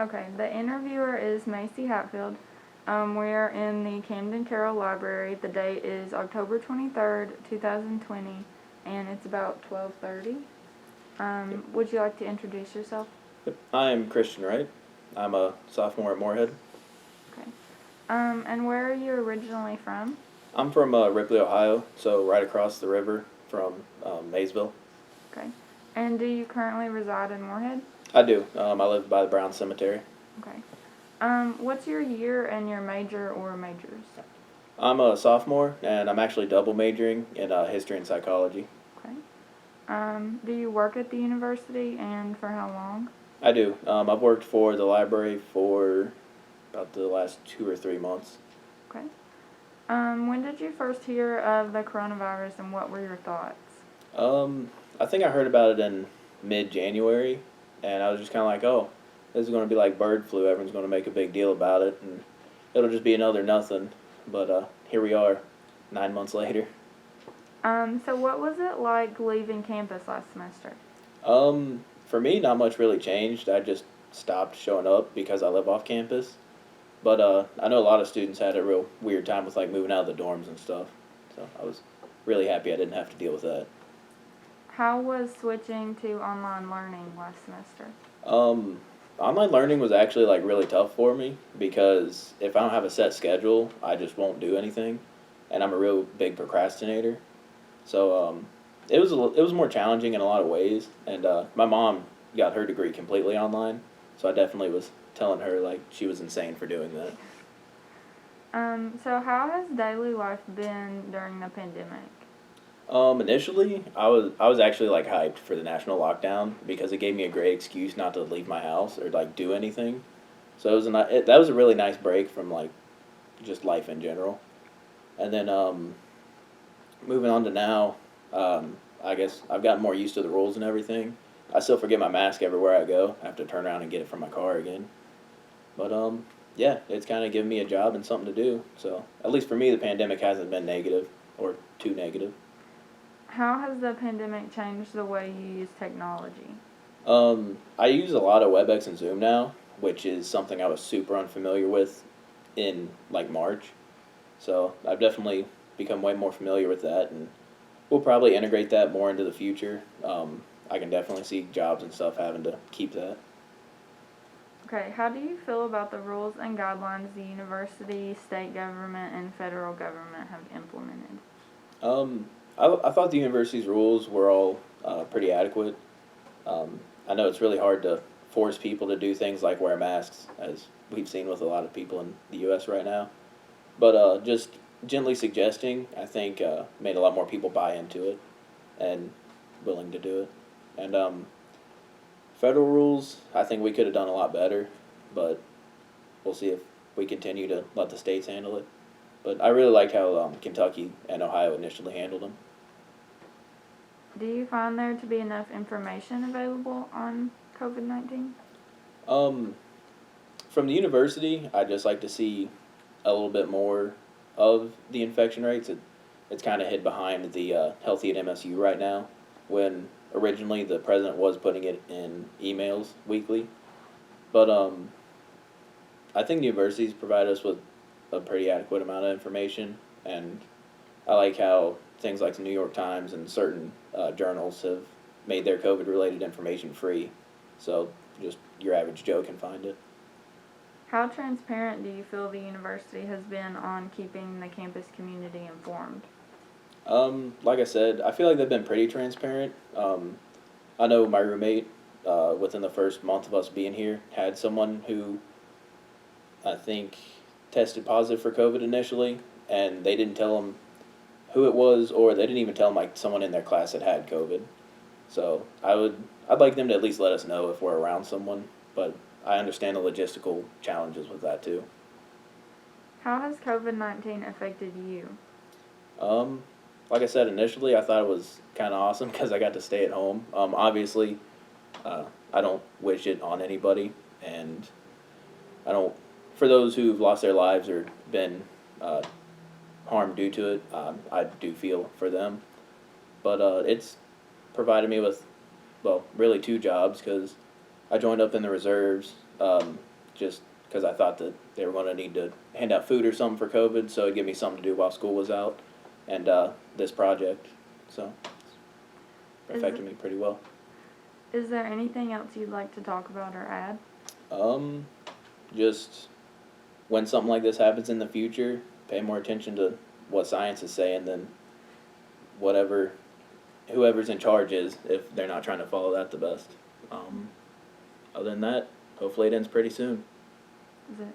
Okay, the interviewer is Macie Hatfield. We're in the Camden Carroll Library. The date is October 23rd, 2020, and it's about 12:30. Would you like to introduce yourself? Yep. I'm Christian Wright. I'm a sophomore at Morehead. Okay. And where are you originally from? I'm from Ripley, Ohio, so right across the river from Maysville. Okay. And do you currently reside in Morehead? I do. I live by the Brown Cemetery. Okay. What's your year and your major or majors? I'm a sophomore, and I'm actually double majoring in history and psychology. Okay. Do you work at the university, and for how long? I do. I've worked for the library for about the last 2 or 3 months. Okay. When did you first hear of the coronavirus, and what were your thoughts? I think I heard about it in mid-January, and I was just kind of like, oh, this is going to be like bird flu. Everyone's going to make a big deal about it, and it'll just be another nothing. But here we are, 9 months later. So what was it like leaving campus last semester? For me, not much really changed. I just stopped showing up because I live off campus. But I know a lot of students had a real weird time with like moving out of the dorms and stuff. So I was really happy I didn't have to deal with that. How was switching to online learning last semester? Um, Online learning was actually like really tough for me because if I don't have a set schedule, I just won't do anything, and I'm a real big procrastinator. So it was more challenging in a lot of ways, and my mom got her degree completely online, so I definitely was telling her like she was insane for doing that. So how has daily life been during the pandemic? Initially, I was actually like hyped for the national lockdown because it gave me a great excuse not to leave my house or like do anything. So that was a really nice break from like just life in general. And then moving on to now, I guess I've gotten more used to the rules and everything. I still forget my mask everywhere I go. I have to turn around and get it from my car again. But yeah, it's kind of given me a job and something to do. So at least for me, the pandemic hasn't been negative or too negative. How has the pandemic changed the way you use technology? I use a lot of WebEx and Zoom now, which is something I was super unfamiliar with in like March. So I've definitely become way more familiar with that, and we'll probably integrate that more into the future. I can definitely see jobs and stuff having to keep that. Okay, how do you feel about the rules and guidelines the university, state government, and federal government have implemented? I thought the university's rules were all pretty adequate. I know it's really hard to force people to do things like wear masks, as we've seen with a lot of people in the U.S. right now. But just gently suggesting, I think, made a lot more people buy into it and willing to do it. And federal rules, I think we could have done a lot better, but we'll see if we continue to let the states handle it. But I really liked how Kentucky and Ohio initially handled them. Do you find there to be enough information available on COVID-19? Um, from the university, I'd just like to see a little bit more of the infection rates. It's kind of hid behind the Healthy at MSU right now, when originally the president was putting it in emails weekly. But I think the universities provide us with a pretty adequate amount of information, and I like how things like the New York Times and certain journals have made their COVID-related information free, so just your average Joe can find it. How transparent do you feel the university has been on keeping the campus community informed? Like I said, I feel like they've been pretty transparent. I know my roommate, within the first month of us being here, had someone who I think tested positive for COVID initially, and they didn't tell him who it was, or they didn't even tell him like someone in their class had COVID. So I'd like them to at least let us know if we're around someone, but I understand the logistical challenges with that too. How has COVID-19 affected you? Um, like I said initially, I thought it was kind of awesome because I got to stay at home. Obviously, I don't wish it on anybody, and I don't. For those who've lost their lives or been harm due to it, I do feel for them. But it's provided me with, well, really two jobs because I joined up in the reserves, just because I thought that they were going to need to hand out food or something for COVID, so it'd give me something to do while school was out, and this project, so it affected me pretty well. Is there anything else you'd like to talk about or add? Just when something like this happens in the future, pay more attention to what science is saying than whoever's in charge is, if they're not trying to follow that the best. Other than that, hopefully it ends pretty soon. Is it